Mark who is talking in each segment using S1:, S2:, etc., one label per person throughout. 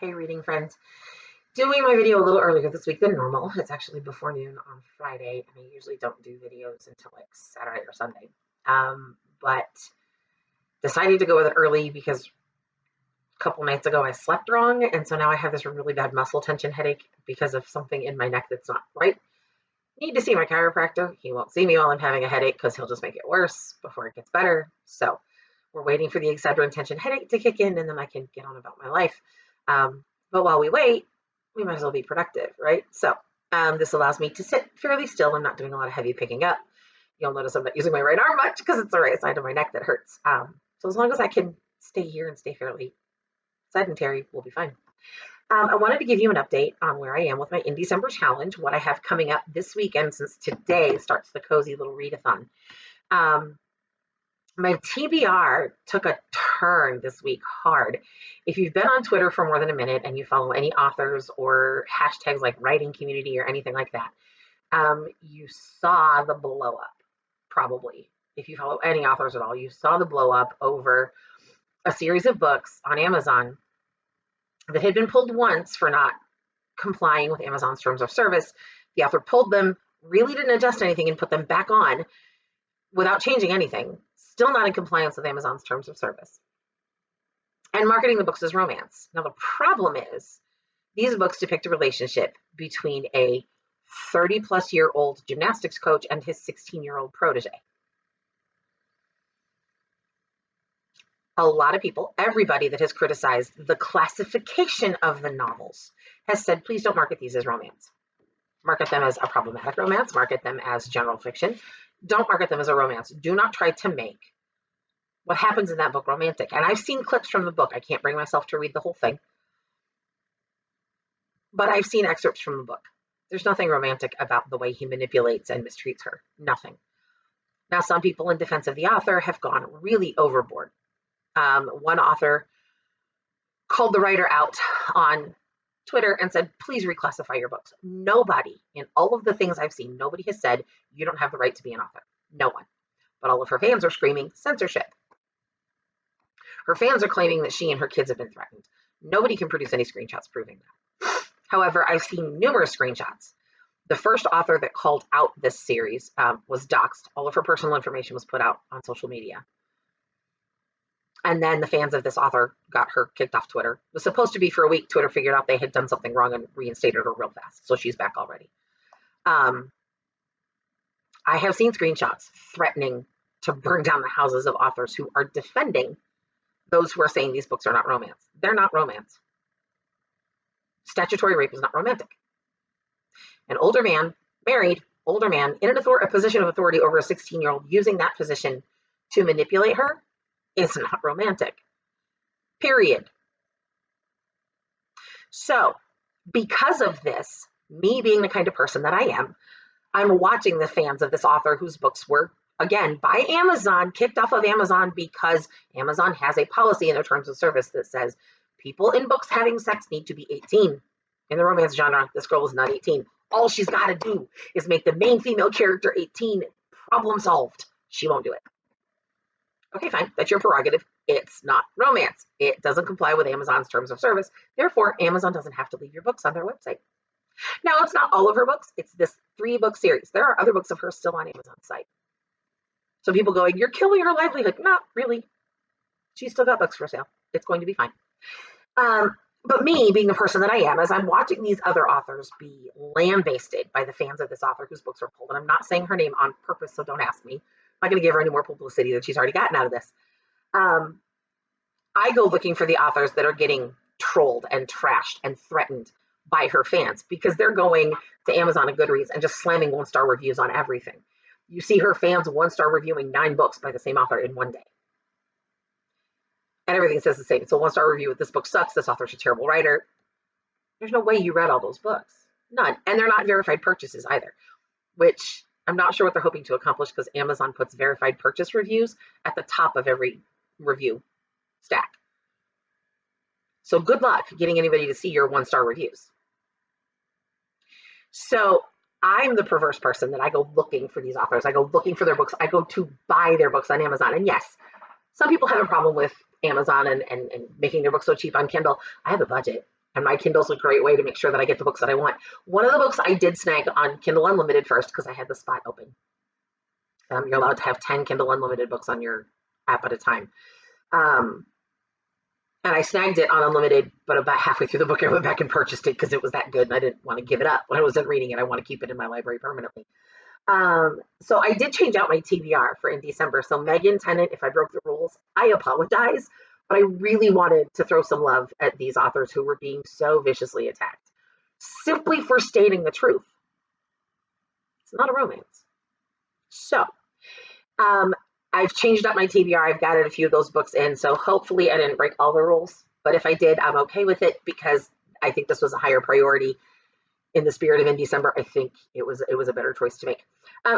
S1: Hey, reading friends. Doing my video a little earlier this week than normal. It's actually before noon on Friday, and I usually don't do videos until like Saturday or Sunday. But decided to go with it early because a couple nights ago I slept wrong, and so now I have this really bad muscle tension headache because of something in my neck that's not right. Need to see my chiropractor. He won't see me while I'm having a headache because he'll just make it worse before it gets better. So we're waiting for the Excedrin tension headache to kick in, and then I can get on about my life. But while we wait, we might as well be productive, right? So this allows me to sit fairly still. I'm not doing a lot of heavy picking up. You'll notice I'm not using my right arm much because it's the right side of my neck that hurts. So as long as I can stay here and stay fairly sedentary, we'll be fine. I wanted to give you an update on where I am with my Indiecember challenge, what I have coming up this weekend, since today starts the cozy little readathon. My TBR took a turn this week hard. If you've been on Twitter for more than a minute and you follow any authors or hashtags like writing community or anything like that, you saw the blow up, probably. If you follow any authors at all, you saw the blow up over a series of books on Amazon that had been pulled once for not complying with Amazon's terms of service. The author pulled them, really didn't adjust anything, and put them back on without changing anything. Still not in compliance with Amazon's terms of service. And marketing the books as romance. Now, the problem is these books depict a relationship between a 30-plus-year-old gymnastics coach and his 16-year-old protege. A lot of people, everybody that has criticized the classification of the novels, has said, please don't market these as romance. Market them as a problematic romance. Market them as general fiction. Don't market them as a romance. Do not try to make what happens in that book romantic. And I've seen clips from the book. I can't bring myself to read the whole thing. But I've seen excerpts from the book. There's nothing romantic about the way he manipulates and mistreats her. Nothing. Now, some people in defense of the author have gone really overboard. One author called the writer out on Twitter and said, please reclassify your books. Nobody, in all of the things I've seen, nobody has said, you don't have the right to be an author. No one. But all of her fans are screaming censorship. Her fans are claiming that she and her kids have been threatened. Nobody can produce any screenshots proving that. However, I've seen numerous screenshots. The first author that called out this series was doxxed. All of her personal information was put out on social media. And then the fans of this author got her kicked off Twitter. It was supposed to be for a week. Twitter figured out they had done something wrong and reinstated her real fast. So she's back already. I have seen screenshots threatening to burn down the houses of authors who are defending those who are saying these books are not romance. They're not romance. Statutory rape is not romantic. An older man, married, older man, in a position of authority over a 16-year-old, using that position to manipulate her, is not romantic. Period. So, because of this, me being the kind of person that I am, I'm watching the fans of this author whose books were, again, by Amazon, kicked off of Amazon because Amazon has a policy in their terms of service that says people in books having sex need to be 18. In the romance genre, this girl is not 18. All she's got to do is make the main female character 18. Problem solved. She won't do it. Okay, fine. That's your prerogative. It's not romance. It doesn't comply with Amazon's terms of service. Therefore, Amazon doesn't have to leave your books on their website. Now, it's not all of her books. It's this 3-book series. There are other books of hers still on Amazon's site. So people going, you're killing her livelihood. Not really. She's still got books for sale. It's going to be fine. But me, being the person that I am, as I'm watching these other authors be lambasted by the fans of this author whose books are pulled, and I'm not saying her name on purpose, so don't ask me. I'm not going to give her any more publicity than she's already gotten out of this. I go looking for the authors that are getting trolled and trashed and threatened by her fans because they're going to Amazon and Goodreads and just slamming 1-star reviews on everything. You see her fans 1-star reviewing 9 books by the same author in one day. And everything says the same. So 1-star review, this book sucks, this author's a terrible writer. There's no way you read all those books. None. And they're not verified purchases either, which I'm not sure what they're hoping to accomplish because Amazon puts verified purchase reviews at the top of every review stack. So good luck getting anybody to see your 1-star reviews. So I'm the perverse person that I go looking for these authors. I go looking for their books. I go to buy their books on Amazon. And yes, some people have a problem with Amazon and making their books so cheap on Kindle. I have a budget. And my Kindle's a great way to make sure that I get the books that I want. One of the books I did snag on Kindle Unlimited first because I had the spot open. You're allowed to have 10 Kindle Unlimited books on your app at a time. Um, and I snagged it on Unlimited, but about halfway through the book, I went back and purchased it because it was that good and I didn't want to give it up. When I wasn't reading it, I want to keep it in my library permanently. So I did change out my TBR for Indecember. So Megan, Tennant, if I broke the rules, I apologize. But I really wanted to throw some love at these authors who were being so viciously attacked simply for stating the truth. It's not a romance. So I've changed up my TBR. I've got a few of those books in. So hopefully I didn't break all the rules. But if I did, I'm okay with it because I think this was a higher priority. In the spirit of Indecember, I think it was a better choice to make.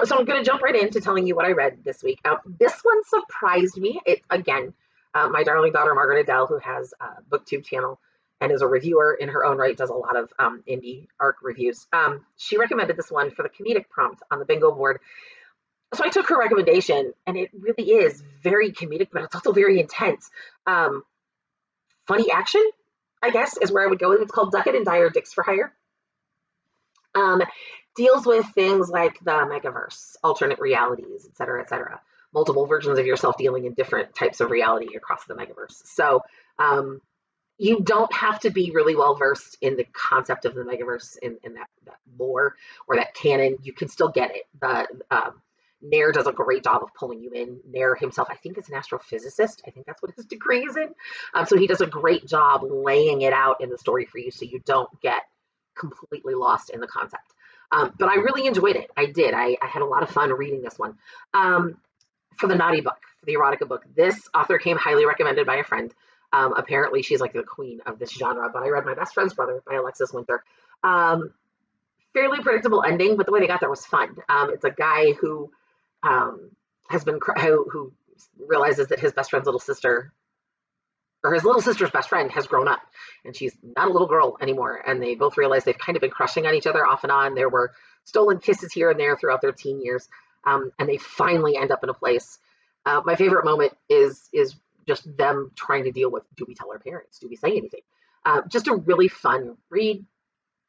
S1: So I'm going to jump right into telling you what I read this week. This one surprised me. It again, my darling daughter Margaret Adele, who has a BookTube channel and is a reviewer in her own right, does a lot of indie ARC reviews. She recommended this one for the comedic prompt on the bingo board. So I took her recommendation, and it really is very comedic, but it's also very intense. Funny action, I guess, is where I would go with. It's called Duckett and Dyer Dicks for Hire. Deals with things like the megaverse, alternate realities, et cetera, multiple versions of yourself dealing in different types of reality across the megaverse. So you don't have to be really well versed in the concept of the megaverse in that lore or that canon. You can still get it. Nair does a great job of pulling you in. Nair himself, I think, is an astrophysicist. I think that's what his degree is in. So he does a great job laying it out in the story for you so you don't get completely lost in the concept. But I really enjoyed it. I did. I had a lot of fun reading this one. For the naughty book, for the erotica book, this author came highly recommended by a friend. Apparently, she's like the queen of this genre, but I read My Best Friend's Brother by Alexis Winter. Fairly predictable ending, but the way they got there was fun. It's a guy who who realizes that his best friend's little sister, or his little sister's best friend, has grown up and she's not a little girl anymore. And they both realize they've kind of been crushing on each other off and on. There were stolen kisses here and there throughout their teen years. And they finally end up in a place. My favorite moment is just them trying to deal with, do we tell our parents? Do we say anything? Just a really fun read.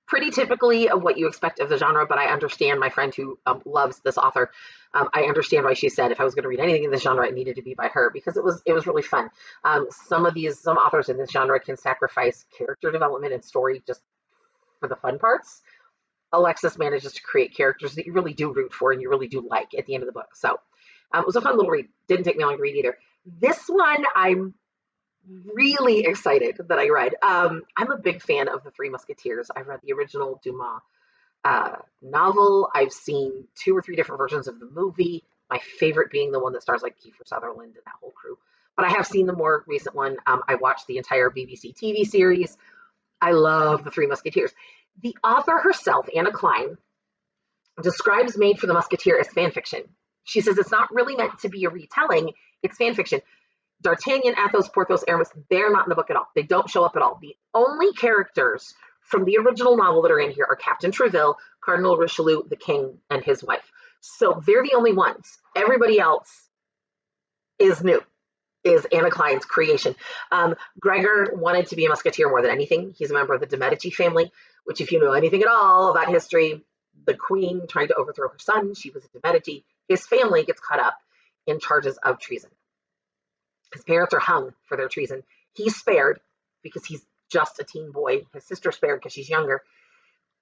S1: Pretty typically of what you expect of the genre, but I understand my friend who loves this author. I understand why she said if I was going to read anything in this genre, it needed to be by her because it was really fun. Some authors in this genre can sacrifice character development and story just for the fun parts. Alexis manages to create characters that you really do root for and you really do like at the end of the book. So it was a fun little read. Didn't take me long to read either. This one, I'm really excited that I read. I'm a big fan of the Three Musketeers. I've read the original Dumas novel. I've seen 2 or 3 different versions of the movie. My favorite being the one that stars like Kiefer Sutherland and that whole crew. But I have seen the more recent one. I watched the entire BBC TV series. I love the Three Musketeers. The author herself, Anna Klein, describes Made for the Musketeer as fan fiction. She says it's not really meant to be a retelling, it's fan fiction. D'Artagnan, Athos, Porthos, Aramis, they're not in the book at all. They don't show up at all. The only characters from the original novel that are in here are Captain Treville, Cardinal Richelieu, the king, and his wife. So they're the only ones. Everybody else is new, is Anna Klein's creation. Gregor wanted to be a musketeer more than anything. He's a member of the de Medici family, which if you know anything at all about history, the queen tried to overthrow her son. She was a de Medici. His family gets caught up in charges of treason. His parents are hung for their treason. He's spared because he's just a teen boy. His sister's spared because she's younger.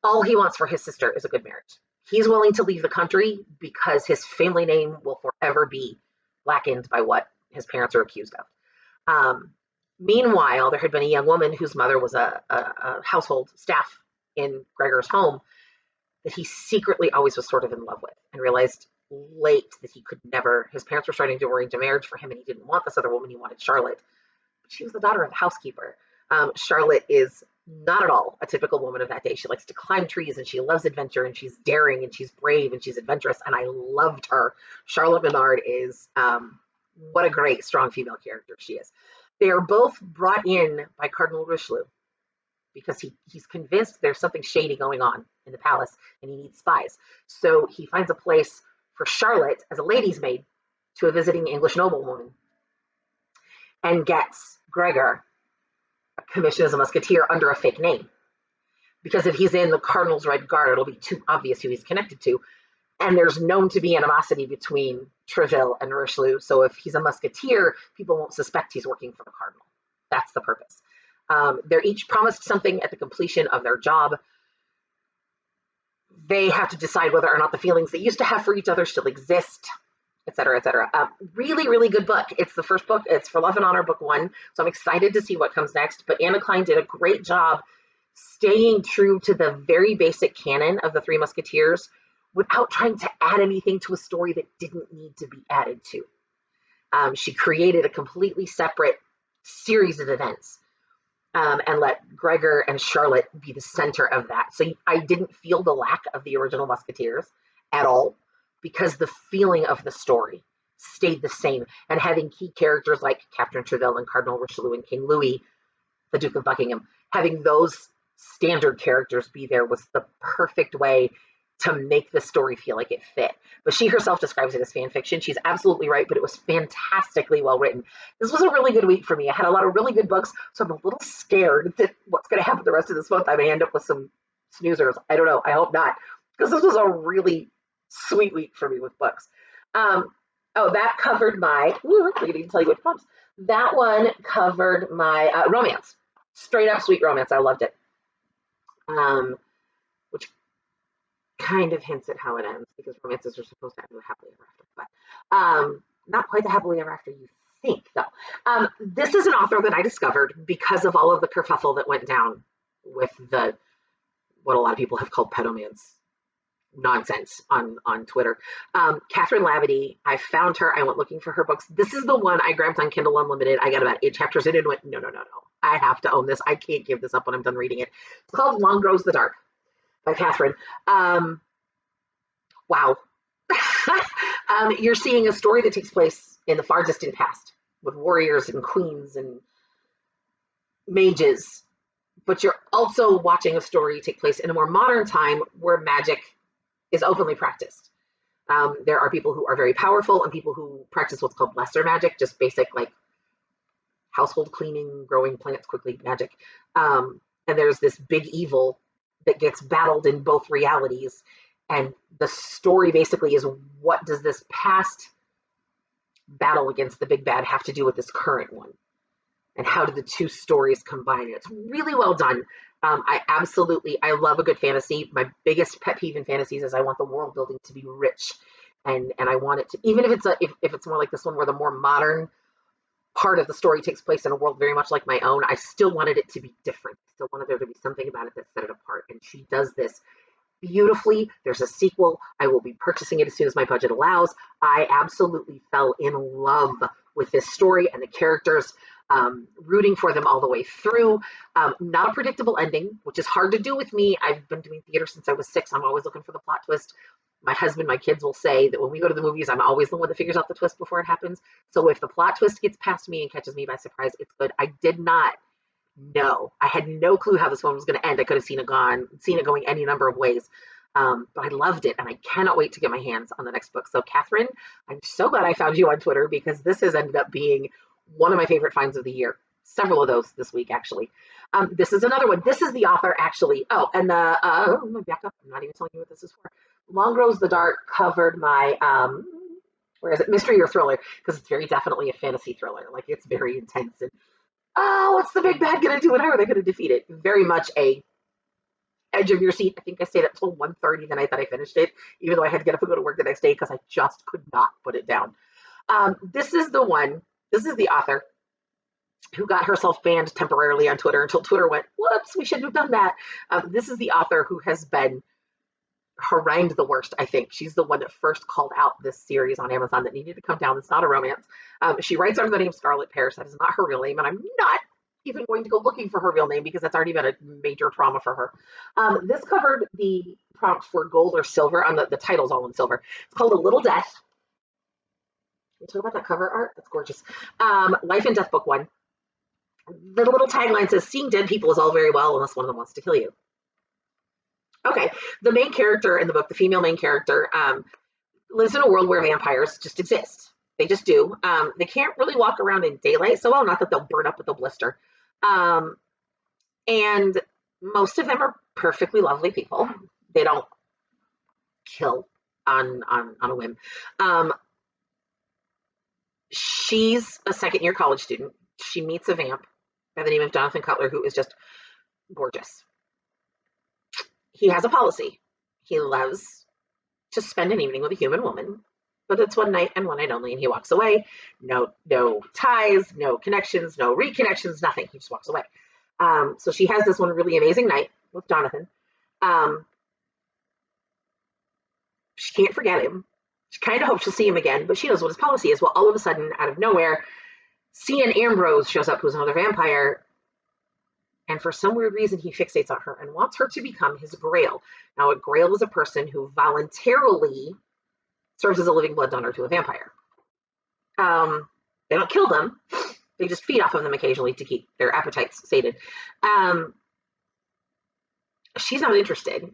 S1: All he wants for his sister is a good marriage. He's willing to leave the country because his family name will forever be blackened by what his parents are accused of. Meanwhile, there had been a young woman whose mother was a household staff in Gregor's home that he secretly always was sort of in love with and realized late that he could never, his parents were starting to arrange a marriage for him and he didn't want this other woman, he wanted Charlotte. But she was the daughter of the housekeeper. Charlotte is not at all a typical woman of that day. She likes to climb trees and she loves adventure and she's daring and she's brave and she's adventurous and I loved her. Charlotte Menard is, what a great strong female character she is. They are both brought in by Cardinal Richelieu because he's convinced there's something shady going on in the palace and he needs spies. So he finds a place for Charlotte as a lady's maid to a visiting English noblewoman and gets Gregor commission as a musketeer under a fake name. Because if he's in the Cardinal's Red Guard, it'll be too obvious who he's connected to. And there's known to be animosity between Treville and Richelieu. So if he's a musketeer, people won't suspect he's working for the Cardinal. That's the purpose. They're each promised something at the completion of their job. They have to decide whether or not the feelings they used to have for each other still exist, et cetera, et cetera. Really, really good book. It's the first book. It's For Love and Honor, book 1. So I'm excited to see what comes next. But Anna Klein did a great job staying true to the very basic canon of the Three Musketeers without trying to add anything to a story that didn't need to be added to. She created a completely separate series of events and let Gregor and Charlotte be the center of that. So I didn't feel the lack of the original Musketeers at all, because the feeling of the story stayed the same. And having key characters like Captain Treville and Cardinal Richelieu and King Louis, the Duke of Buckingham, having those standard characters be there was the perfect way to make the story feel like it fit. But she herself describes it as fan fiction. She's absolutely right, but it was fantastically well written. This was a really good week for me. I had a lot of really good books, so I'm a little scared that what's going to happen the rest of this month. I may end up with some snoozers. I don't know. I hope not, because this was a really sweet week for me with books. That covered my, I didn't tell you which books. That one covered my romance. Straight up sweet romance. I loved it. Which kind of hints at how it ends, because romances are supposed to end happily ever after, but not quite the happily ever after you think, though. This is an author that I discovered because of all of the kerfuffle that went down with the what a lot of people have called pedomance nonsense on Twitter. Catherine Labadie, I found her. I went looking for her books. This is the one I grabbed on Kindle Unlimited. I got about 8 chapters in and went, no. I have to own this. I can't give this up when I'm done reading it. It's called Long Grows the Dark by Catherine. Wow. You're seeing a story that takes place in the far distant past with warriors and queens and mages, but you're also watching a story take place in a more modern time where magic is openly practiced. There are people who are very powerful and people who practice what's called lesser magic, just basic like household cleaning, growing plants quickly magic. And there's this big evil that gets battled in both realities. And the story basically is, what does this past battle against the big bad have to do with this current one? And how do the two stories combine? It's really well done. I love a good fantasy. My biggest pet peeve in fantasies is I want the world building to be rich. And I want it to, even if it's more like this one where the more modern part of the story takes place in a world very much like my own, I still wanted it to be different. I still wanted there to be something about it that set it apart. And she does this beautifully. There's a sequel. I will be purchasing it as soon as my budget allows. I absolutely fell in love with this story and the characters, rooting for them all the way through. Not a predictable ending, which is hard to do with me. I've been doing theater since I was 6. I'm always looking for the plot twist. My husband, my kids will say that when we go to the movies, I'm always the one that figures out the twist before it happens. So if the plot twist gets past me and catches me by surprise, it's good. I did not know. I had no clue how this one was going to end. I could have seen it going any number of ways. But I loved it, and I cannot wait to get my hands on the next book. So, Catherine, I'm so glad I found you on Twitter, because this has ended up being one of my favorite finds of the year. Several of those this week, actually. This is another one. This is the author, actually. Oh, and let me back up. I'm not even telling you what this is for. Long Grows the Dark covered my, where is it? Mystery or thriller, because it's very definitely a fantasy thriller. Like, it's very intense. And, what's the big bad going to do, and how are they going to defeat it? Very much a edge of your seat. I think I stayed up till 1:30 the night that I finished it, even though I had to get up and go to work the next day because I just could not put it down. This is the author who got herself banned temporarily on Twitter until Twitter went, whoops, we shouldn't have done that. This is the author who has been harangued the worst, I think. She's the one that first called out this series on Amazon that needed to come down. It's not a romance. She writes under the name Scarlet Pears. That is not her real name, and I'm not even going to go looking for her real name because that's already been a major trauma for her. This covered the prompt for gold or silver, on the title's all in silver. It's called A Little Death. Can you talk about that cover art? That's gorgeous. Life and Death, book 1. The little tagline says, seeing dead people is all very well unless one of them wants to kill you. Okay, the main character in the book, the female main character, lives in a world where vampires just exist. They just do. They can't really walk around in daylight so well, not that they'll burn up with a blister. And most of them are perfectly lovely people. They don't kill on a whim. Um, she's a second year college student. She meets a vamp by the name of Jonathan Cutler, who is just gorgeous. He has a policy. He loves to spend an evening with a human woman, but it's one night and one night only, and he walks away. No ties, no connections, no reconnections, nothing. He just walks away. So she has this one really amazing night with Jonathan. Um, she can't forget him. She kind of hopes she'll see him again, but she knows what his policy is. Well, all of a sudden, out of nowhere, C.N. Ambrose shows up, who's another vampire, and for some weird reason, he fixates on her and wants her to become his grail. Now, a grail is a person who voluntarily serves as a living blood donor to a vampire. They don't kill them; they just feed off of them occasionally to keep their appetites sated. She's not interested.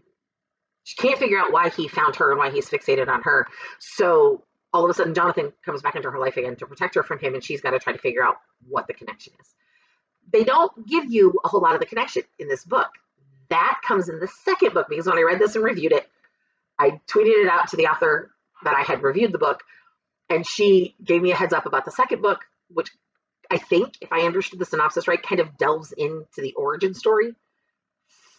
S1: She can't figure out why he found her and why he's fixated on her. So all of a sudden, Jonathan comes back into her life again to protect her from him, and she's got to try to figure out what the connection is. They don't give you a whole lot of the connection in this book. That comes in the second book, because when I read this and reviewed it, I tweeted it out to the author that I had reviewed the book, and she gave me a heads up about the second book, which I think, if I understood the synopsis right, kind of delves into the origin story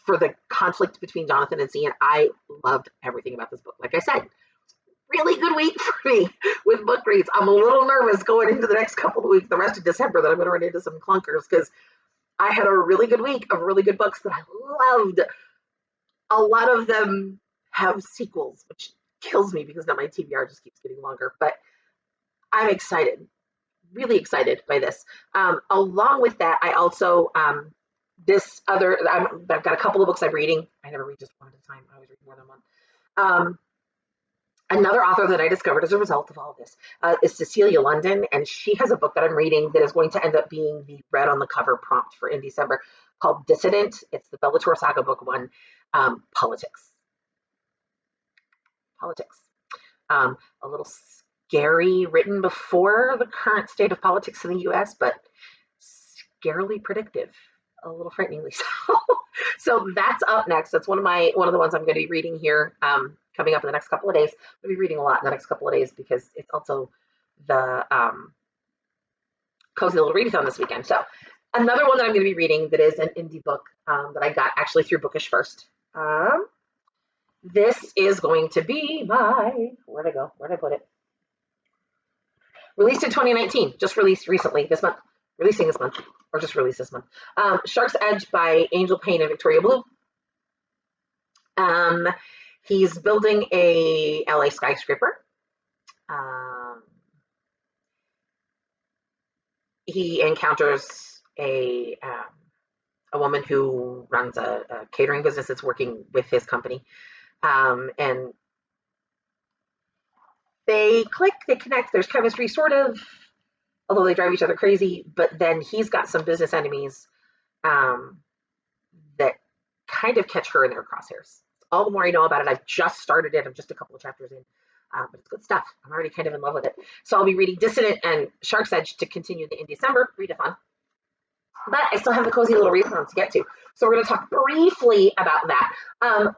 S1: for the conflict between Jonathan and C. And I loved everything about this book. Like I said, really good week for me with book reads. I'm a little nervous going into the next couple of weeks, the rest of December, that I'm going to run into some clunkers, because I had a really good week of really good books that I loved. A lot of them have sequels, which kills me because now my TBR just keeps getting longer. But I'm excited, really excited by this. Along with that, I also I've got a couple of books I'm reading. I never read just one at a time. I always read more than one. Another author that I discovered as a result of all of this is Cecilia London, and she has a book that I'm reading that is going to end up being the red on the cover prompt for Indiecember, called Dissident. It's the Bellator Saga Book 1, Politics. Politics. A little scary, written before the current state of politics in the US, but scarily predictive, a little frighteningly so. So that's up next. That's one of the ones I'm going to be reading here, coming up in the next couple of days. I'm going to be reading a lot in the next couple of days because it's also the Cozy Little Readathon this weekend. So another one that I'm going to be reading that is an indie book that I got actually through Bookish First. This is going to be where'd I go? Where'd I put it? Released in 2019, just released recently this month. Releasing this month, or just released this month. Shark's Edge by Angel Payne and Victoria Blue. He's building a LA skyscraper. He encounters a woman who runs a catering business that's working with his company. And they click, they connect, there's chemistry, sort of, although they drive each other crazy. But then he's got some business enemies that kind of catch her in their crosshairs. All the more I know about it. I've just started it. I'm just a couple of chapters in, but it's good stuff. I'm already kind of in love with it. So I'll be reading Dissident and Shark's Edge to continue the Indiecember readathon. But I still have the Cozy Little Readathon to get to. So we're going to talk briefly about that.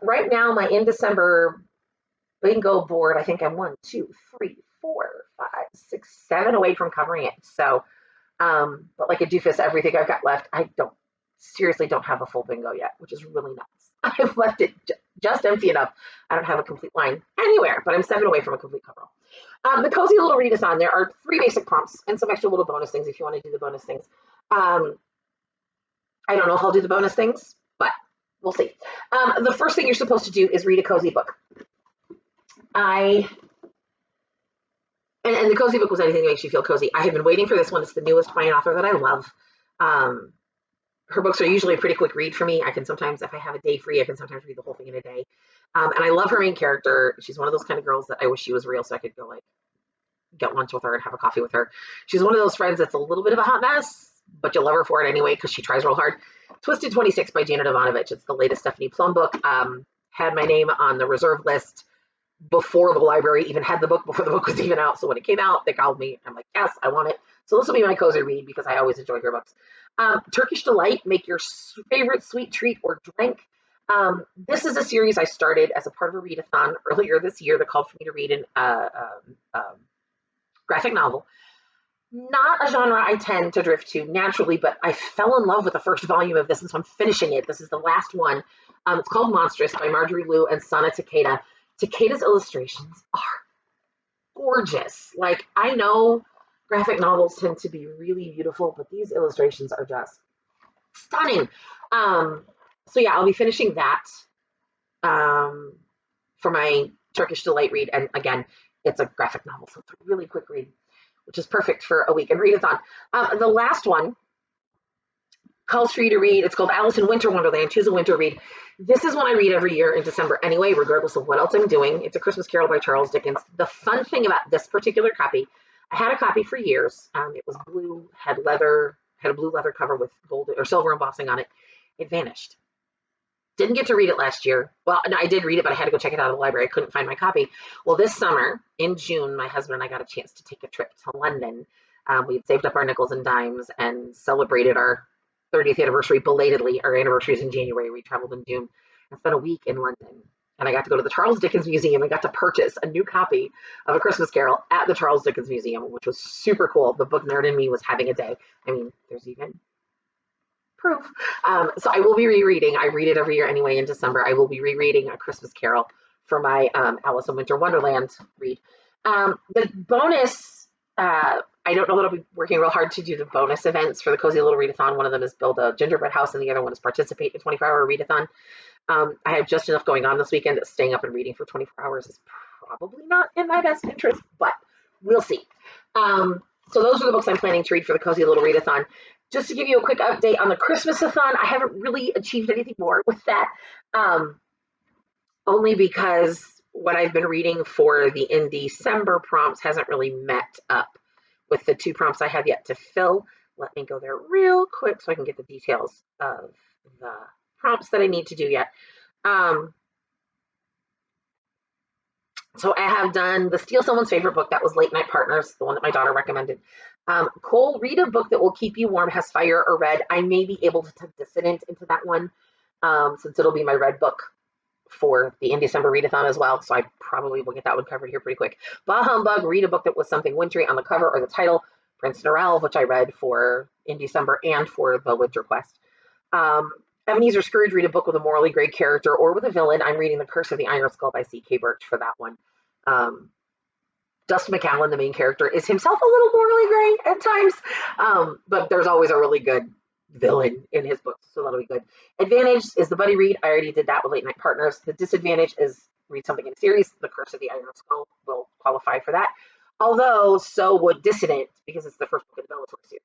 S1: Right now, my Indiecember bingo board, I think I'm 1, 2, 3, 4, 5, 6, 7 away from covering it. So, but like a doofus, everything I've got left, I seriously don't have a full bingo yet, which is really nuts. I've left it just empty enough. I don't have a complete line anywhere, but I'm 7 away from a complete cover. The Cozy Little Readathon, there are 3 basic prompts and some extra little bonus things if you want to do the bonus things. I don't know if I'll do the bonus things, but we'll see. The first thing you're supposed to do is read a cozy book. And the cozy book was anything that makes you feel cozy. I have been waiting for this one. It's the newest by an author that I love. Her books are usually a pretty quick read for me. I can sometimes, if I have a day free, I can sometimes read the whole thing in a day. And I love her main character. She's one of those kind of girls that I wish she was real so I could go like get lunch with her and have a coffee with her. She's one of those friends that's a little bit of a hot mess, but you'll love her for it anyway because she tries real hard. Twisted 26 by Janet Ivanovich. It's the latest Stephanie Plum book. Had my name on the reserve list before the library even had the book, before the book was even out. So when it came out, they called me. I'm like, yes, I want it. So this will be my cozy read because I always enjoy her books. Turkish Delight, make your favorite sweet treat or drink. This is a series I started as a part of a readathon earlier this year that called for me to read an graphic novel. Not a genre I tend to drift to naturally, but I fell in love with the first volume of this, and so I'm finishing it. This is the last one. It's called Monstrous by Marjorie Liu and Sana Takeda. Takeda's illustrations are gorgeous. Like, I know graphic novels tend to be really beautiful, but these illustrations are just stunning. Um, so yeah, I'll be finishing that um, for my Turkish Delight read. And again, it's a graphic novel, so it's a really quick read, which is perfect for a weekend readathon. The last one calls for you to read. It's called Alice in Winter Wonderland. Choose a winter read. This is one I read every year in December anyway, regardless of what else I'm doing. It's A Christmas Carol by Charles Dickens. The fun thing about this particular copy, I had a copy for years. It was blue, had a blue leather cover with gold or silver embossing on it. It vanished. Didn't get to read it last year. Well, no, I did read it, but I had to go check it out of the library. I couldn't find my copy. Well, this summer in June, my husband and I got a chance to take a trip to London. We had saved up our nickels and dimes and celebrated our 30th anniversary belatedly. Our anniversary is in January. We traveled in June and spent a week in London. And I got to go to the Charles Dickens Museum and got to purchase a new copy of A Christmas Carol at the Charles Dickens Museum, which was super cool. The book nerd in me was having a day. I mean, there's even proof. So I will be rereading. I read it every year anyway in December. I will be rereading A Christmas Carol for my Alice in Winter Wonderland read. The bonus, I don't know that I'll be working real hard to do the bonus events for the Cozy Little Readathon. One of them is build a gingerbread house, and the other one is participate in a 24-hour readathon. I have just enough going on this weekend that staying up and reading for 24 hours is probably not in my best interest, but we'll see. So those are the books I'm planning to read for the Cozy Little Readathon. Just to give you a quick update on the Christmasathon, I haven't really achieved anything more with that, only because what I've been reading for the Indiecember prompts hasn't really met up with the 2 prompts I have yet to fill. Let me go there real quick so I can get the details of the prompts that I need to do yet. So I have done the Steal Someone's Favorite Book. That was Late Night Partners, the one that my daughter recommended. Cole, read a book that will keep you warm, has fire or red. I may be able to tuck Dissident into that one, since it'll be my red book for the Indecember readathon as well. So I probably will get that one covered here pretty quick. Bah Humbug, read a book that was something wintry on the cover or the title. Prince Narelle, which I read for Indecember and for the Winter Quest. Ebenezer Scrooge, read a book with a morally great character or with a villain. I'm reading The Curse of the Iron Skull by C.K. Birch for that one. Dustin McCallan, the main character, is himself a little morally gray at times, but there's always a really good villain in his books, so that'll be good. Advantage is the buddy read. I already did that with Late Night Partners. The disadvantage is read something in a series. The Curse of the Iron Skull will qualify for that. Although, so would Dissident, because it's the first book in the Bellator series.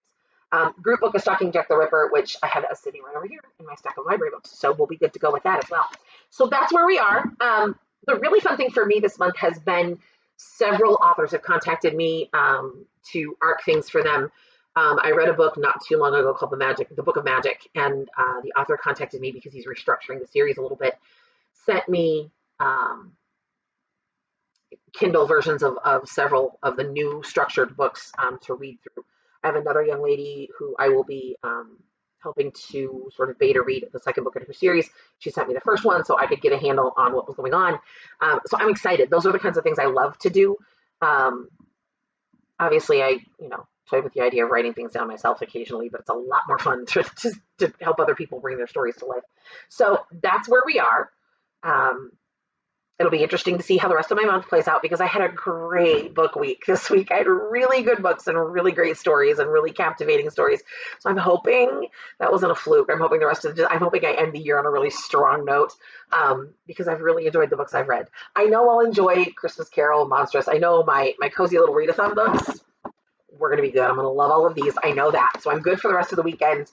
S1: Group book is Stalking Jack the Ripper, which I have sitting right over here in my stack of library books, so we'll be good to go with that as well. So that's where we are. The really fun thing for me this month has been several authors have contacted me to arc things for them. I read a book not too long ago called The Book of Magic, and the author contacted me because he's restructuring the series a little bit, sent me Kindle versions of several of the new structured books to read through. I have another young lady who I will be helping to sort of beta read the second book in her series. She sent me the first one so I could get a handle on what was going on. So I'm excited. Those are the kinds of things I love to do. Obviously, I toy with the idea of writing things down myself occasionally, but it's a lot more fun to help other people bring their stories to life. So that's where we are. It'll be interesting to see how the rest of my month plays out because I had a great book week this week. I had really good books and really great stories and really captivating stories. So I'm hoping that wasn't a fluke. I'm hoping I'm hoping I end the year on a really strong note because I've really enjoyed the books I've read. I know I'll enjoy Christmas Carol, Monstrous. I know my Cozy Little Readathon books, we're going to be good. I'm going to love all of these. I know that. So I'm good for the rest of the weekend.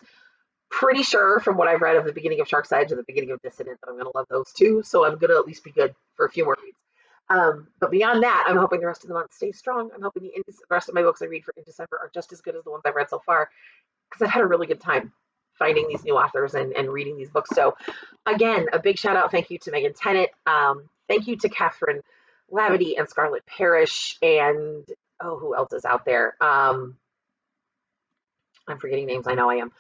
S1: Pretty sure from what I've read of the beginning of Shark's Edge and the beginning of Dissident that I'm going to love those too. So I'm going to at least be good for a few more reads. But beyond that, I'm hoping the rest of the month stays strong. I'm hoping the rest of my books I read for December are just as good as the ones I've read so far because I've had a really good time finding these new authors and reading these books. So again, a big shout out. Thank you to Megan Tennant. Thank you to Catherine Lavity and Scarlett Parrish and who else is out there? I'm forgetting names, I know I am,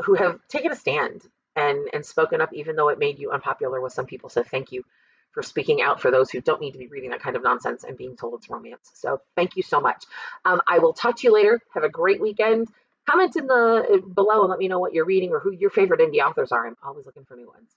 S1: who have taken a stand and spoken up, even though it made you unpopular with some people. So thank you for speaking out for those who don't need to be reading that kind of nonsense and being told it's romance. So thank you so much. I will talk to you later. Have a great weekend. Comment in the below and let me know what you're reading or who your favorite indie authors are. I'm always looking for new ones.